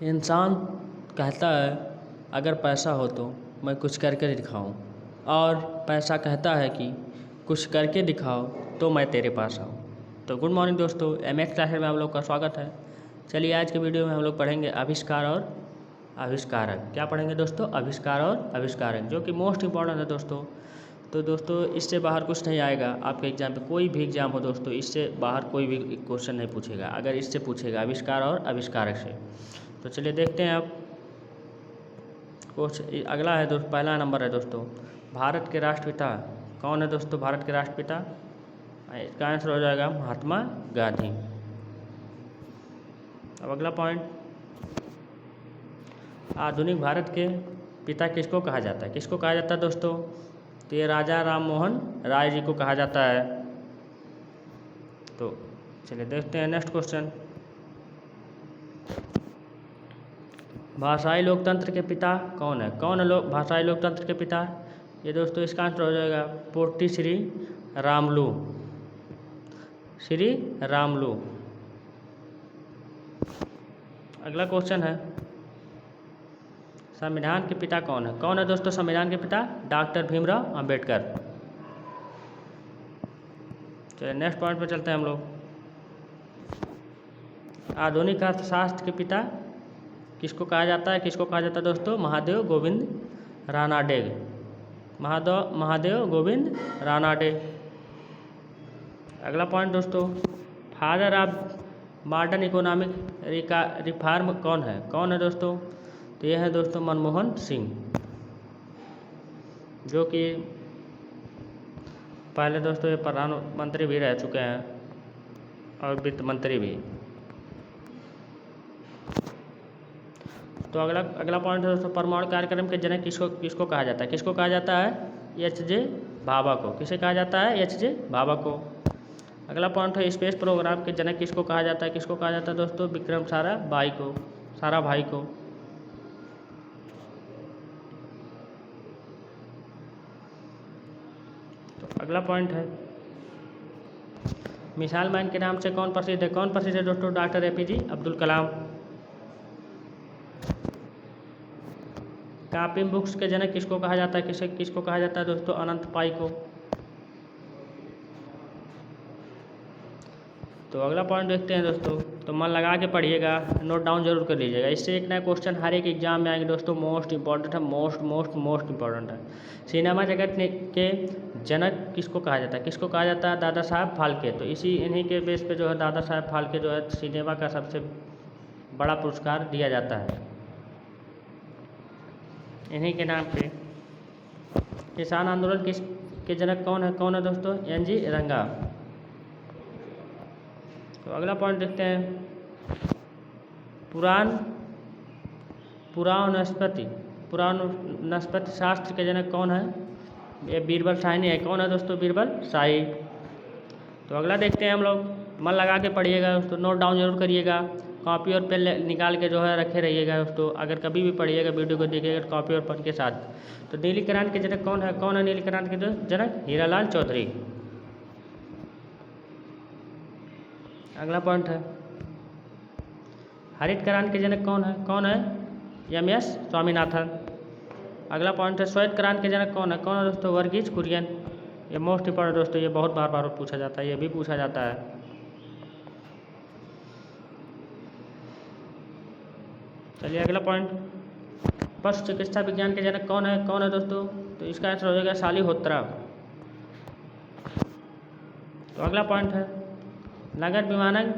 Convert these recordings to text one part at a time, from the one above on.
इंसान कहता है अगर पैसा हो तो मैं कुछ करके दिखाऊं, और पैसा कहता है कि कुछ करके दिखाओ तो मैं तेरे पास आऊँ। तो गुड मॉर्निंग दोस्तों, MX क्लासेस में आप लोग का स्वागत है। चलिए आज के वीडियो में हम लोग पढ़ेंगे आविष्कार और आविष्कारक। क्या पढ़ेंगे दोस्तों? आविष्कार और आविष्कारक, जो कि मोस्ट इम्पॉर्टेंट है दोस्तों। तो दोस्तों इससे बाहर कुछ नहीं आएगा आपके एग्जाम पे, कोई भी एग्जाम हो दोस्तों, इससे बाहर कोई भी क्वेश्चन नहीं पूछेगा अगर इससे पूछेगा आविष्कार और आविष्कारक से। तो चलिए देखते हैं आप कुछ। अगला है दोस्तों, पहला नंबर है दोस्तों, भारत के राष्ट्रपिता कौन है दोस्तों? भारत के राष्ट्रपिता, इसका आंसर हो जाएगा महात्मा गांधी। अब अगला पॉइंट, आधुनिक भारत के पिता किसको कहा जाता है? किसको कहा जाता है दोस्तों? तो ये राजा राम मोहन राय जी को कहा जाता है। तो चलिए देखते हैं नेक्स्ट क्वेश्चन, भाषाई लोकतंत्र के पिता कौन है? कौन है भाषाई लोकतंत्र के पिता? ये दोस्तों इसका आंसर हो जाएगा पोट्टी श्री रामलू, श्री रामलू। अगला क्वेश्चन है, संविधान के पिता कौन है? कौन है दोस्तों संविधान के पिता? डॉक्टर भीमराव अंबेडकर। चलिए नेक्स्ट पॉइंट पे चलते हैं हम लोग, आधुनिक अर्थशास्त्र के पिता किसको कहा जाता है? किसको कहा जाता है दोस्तों? महादेव गोविंद रानाडे, महादेव गोविंद रानाडे। अगला पॉइंट दोस्तों, father of modern economic reform कौन है? कौन है दोस्तों? तो यह है दोस्तों मनमोहन सिंह, जो कि पहले दोस्तों ये प्रधानमंत्री भी रह चुके हैं और वित्त मंत्री भी। तो अगला पॉइंट है दोस्तों, परमाणु कार्यक्रम के जनक किसको कहा जाता है? किसको कहा जाता है? HJ भाभा को। किसे कहा जाता है? HJ भाभा को। अगला पॉइंट है, स्पेस प्रोग्राम के जनक किसको कहा जाता है? किसको कहा जाता है दोस्तों? विक्रम साराभाई को, साराभाई को। तो अगला पॉइंट है, मिसाइल मैन के नाम से कौन प्रसिद्ध है? कौन प्रसिद्ध है दोस्तों? Doctor APJ Abdul Kalam. Copy books के जनक किसको कहा जाता है? किसको कहा जाता है दोस्तों? अनंत पाई को। तो अगला पॉइंट देखते हैं दोस्तों, तो मन लगा के पढ़िएगा, नोट डाउन जरूर कर लीजिएगा, इससे एक नया क्वेश्चन हर एक एग्जाम में आएंगे दोस्तों। मोस्ट इंपॉर्टेंट है, मोस्ट इंपॉर्टेंट है। सिनेमा जगत के जनक किसको कहा जाता है? किसको कहा जाता है? दादा साहब फाल्के। तो इन्हीं के बेस पे जो है दादा साहब फाल्के जो है सिनेमा का सबसे बड़ा पुरस्कार दिया जाता है, इन्हीं के नाम पे। किसान आंदोलन के जनक कौन है दोस्तों? NG रंगा। तो अगला पॉइंट देखते हैं, पुराणस्पति शास्त्र के जनक कौन है? ये बीरबल साहनी है। कौन है दोस्तों? बीरबल साही। तो अगला देखते हैं हम लोग, मन लगा के पढ़िएगा दोस्तों, नोट डाउन जरूर करिएगा, कॉपी और पेन निकाल के जो है रखे रहिएगा दोस्तों। अगर कभी भी पढ़िएगा वीडियो को देखिएगा कॉपी और पेन के साथ। तो नीलीकरण के जनक कौन है? कौन है नीलीकरण के जनक? हीरालाल चौधरी। अगला पॉइंट है, हरित क्रांति के जनक कौन है? MS स्वामीनाथन। अगला पॉइंट है, श्वेत क्रांति के जनक कौन है? दोस्तों? वर्गीज कुरियन। ये मोस्ट इंपॉर्टेंट दोस्तों, ये बहुत बार पूछा जाता है, ये भी पूछा जाता है। चलिए अगला पॉइंट, पशु चिकित्सा विज्ञान के जनक कौन है दोस्तों? तो इसका आंसर हो जाएगा शालीहोत्रा। तो अगला पॉइंट है, नगर विमानन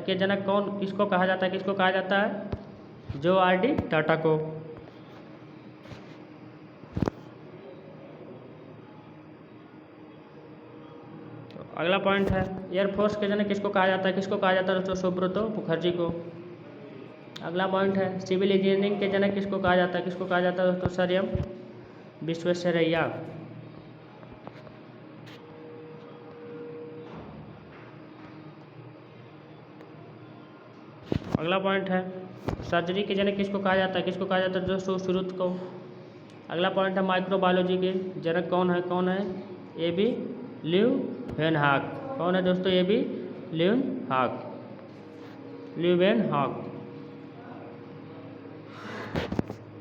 के जनक किसको कहा जाता है? किसको कहा जाता है? जो RD टाटा को। तो अगला पॉइंट है, एयरफोर्स के जनक किसको कहा जाता है? किसको कहा जाता है दोस्तों? सुब्रतो मुखर्जी को। अगला पॉइंट है, सिविल इंजीनियरिंग के जनक किसको कहा जाता है? किसको कहा जाता है दोस्तों? Sir M Visvesvaraya. अगला पॉइंट है, सर्जरी के जनक किसको कहा जाता है? किसको कहा जाता है दोस्तों? सुश्रुत को। अगला पॉइंट है, माइक्रोबायोलॉजी के जनक कौन है? AB Leeuwenhoek. कौन है दोस्तों? AB Leeuwenhoek.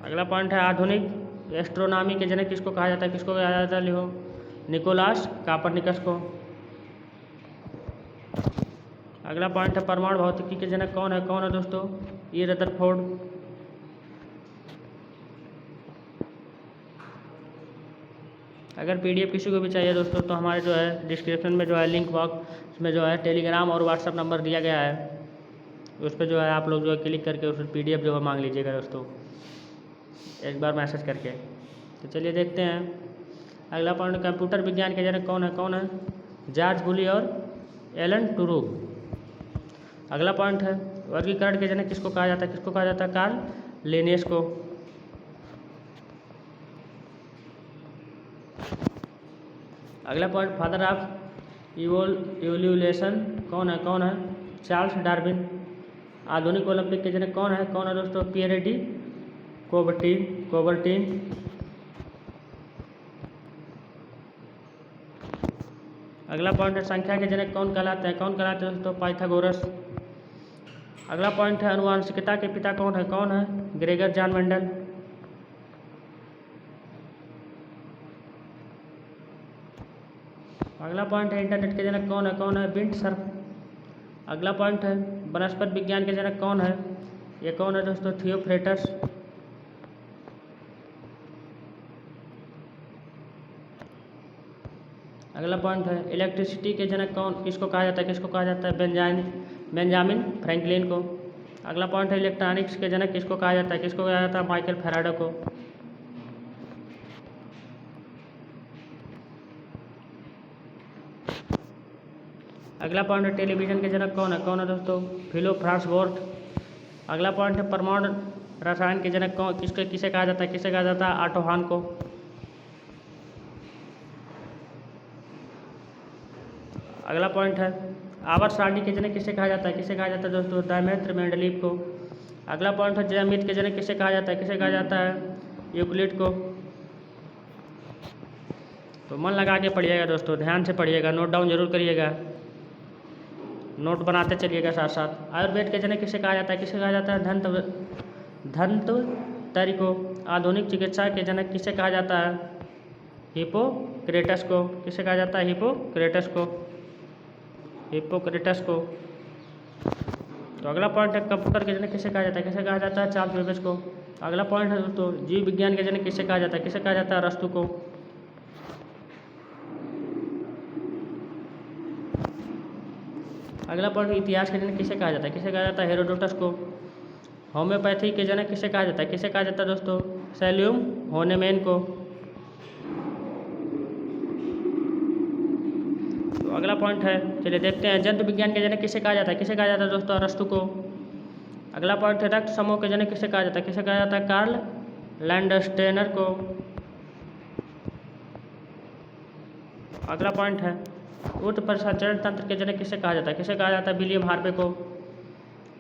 अगला पॉइंट है आधुनिक एस्ट्रोनॉमी के जनक किसको कहा जाता है, किसको कहा जाता है, लिखो निकोलास कापरनिकस को। अगला पॉइंट है परमाणु भौतिकी के जनक कौन है दोस्तों, ये रदरफोर्ड। अगर पीडीएफ किसी को भी चाहिए दोस्तों तो हमारे जो है डिस्क्रिप्शन में जो है लिंक बॉक्स में जो है टेलीग्राम और व्हाट्सअप नंबर दिया गया है, उस पर जो है आप लोग जो है क्लिक करके उस पीडीएफ जो है मांग लीजिएगा दोस्तों, एक बार मैसेज करके। तो चलिए देखते हैं अगला पॉइंट, कंप्यूटर विज्ञान के जनक कौन है, जॉर्ज बुली और एलन टुरिंग। अगला पॉइंट है वर्गीकरण के जनक किसको कहा जाता है, कार्ल लिनेस को। अगला पॉइंट फादर ऑफ इवोल्यूशन कौन है, चार्ल्स डार्विन। आधुनिक ओलंपिक के जनक कौन है दोस्तों, पियर डी कोबर्टीन। अगला पॉइंट है संख्या के जनक कौन कहलाते हैं दोस्तों, पाइथागोरस। अगला पॉइंट है अनुवांशिकता के पिता कौन है, ग्रेगर जॉन मेंडल। अगला पॉइंट है इंटरनेट के जनक कौन है, बिंट सर्फ। अगला पॉइंट है वनस्पति विज्ञान के जनक कौन है, ये कौन है दोस्तों, थियोफ्रेटस। अगला पॉइंट है इलेक्ट्रिसिटी के जनक किसको कहा जाता है, बेंजामिन फ्रैंकलिन को। अगला पॉइंट है इलेक्ट्रॉनिक्स के जनक किसको कहा जाता है, माइकल फैराडे को। अगला पॉइंट है टेलीविजन के जनक कौन है दोस्तों, फिलो फ्रांसबोर्ट। अगला पॉइंट है परमाणु रसायन के जनक किसे कहा जाता है, ऑटो हान को। अगला पॉइंट है आवर्त सारणी के जनक किसे कहा जाता है दोस्तों, डायमेत्र मेंडलीव को। अगला पॉइंट है ज्यामिति के जनक किसे कहा जाता है, यूक्लिड को। तो मन लगा के पढ़िएगा दोस्तों, ध्यान से पढ़िएगा, नोट डाउन जरूर करिएगा, नोट बनाते चलिएगा साथ साथ। आयुर्वेद के जनक किसे कहा जाता है, धन्वंतरि को। आधुनिक चिकित्सा के जनक किसे कहा जाता है, हिप्पोक्रेटस को। किसे कहा जाता है, हिप्पोक्रेटस को। तो अगला पॉइंट है कंप्यूटर के जनक किसे कहा जाता है, चार्ल्स बेबेज को। अगला पॉइंट है दोस्तों जीव विज्ञान के जनक किसे कहा जाता है, अरस्तु को। अगला पॉइंट इतिहास के जनक किसे कहा जाता है, हेरोडोटस को। होम्योपैथी के जनक किसे कहा जाता है दोस्तों, सैल्यूम होनेमैन को। तो अगला पॉइंट है, चलिए देखते हैं जंतु विज्ञान के जनक किसे कहा जाता है दोस्तों, अरस्तु को। अगला पॉइंट है रक्त समूह के जनक किसे कहा जाता है, कार्ल लैंडस्टेनर को। अगला पॉइंट है ऊर्ध्व परिसंचरण तंत्र के जनक किसे कहा जाता है, विलियम हार्वे को।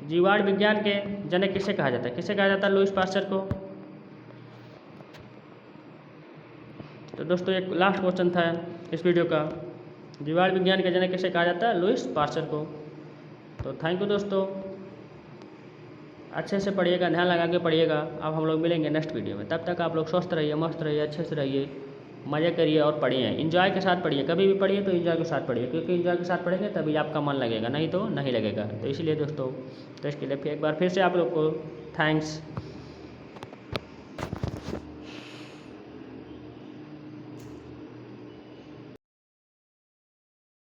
जीवाणु विज्ञान के जनक किसे कहा जाता है, लुईस पास्चर को। तो दोस्तों एक लास्ट क्वेश्चन था इस वीडियो का, जीवाणु विज्ञान के जनक किसे कहा जाता है, लुईस पास्चर को। तो थैंक यू दोस्तों, अच्छे से पढ़िएगा, ध्यान लगा के पढ़िएगा। अब हम लोग मिलेंगे नेक्स्ट वीडियो में, तब तक आप लोग स्वस्थ रहिए, मस्त रहिए, अच्छे से रहिए, मज़े करिए और पढ़िए, एंजॉय के साथ पढ़िए। कभी भी पढ़िए तो एंजॉय के साथ पढ़िए, क्योंकि एंजॉय के साथ पढ़ेंगे तभी आपका मन लगेगा, नहीं तो नहीं लगेगा। तो इसलिए दोस्तों, तो इसके लिए एक बार फिर से आप लोग को थैंक्स।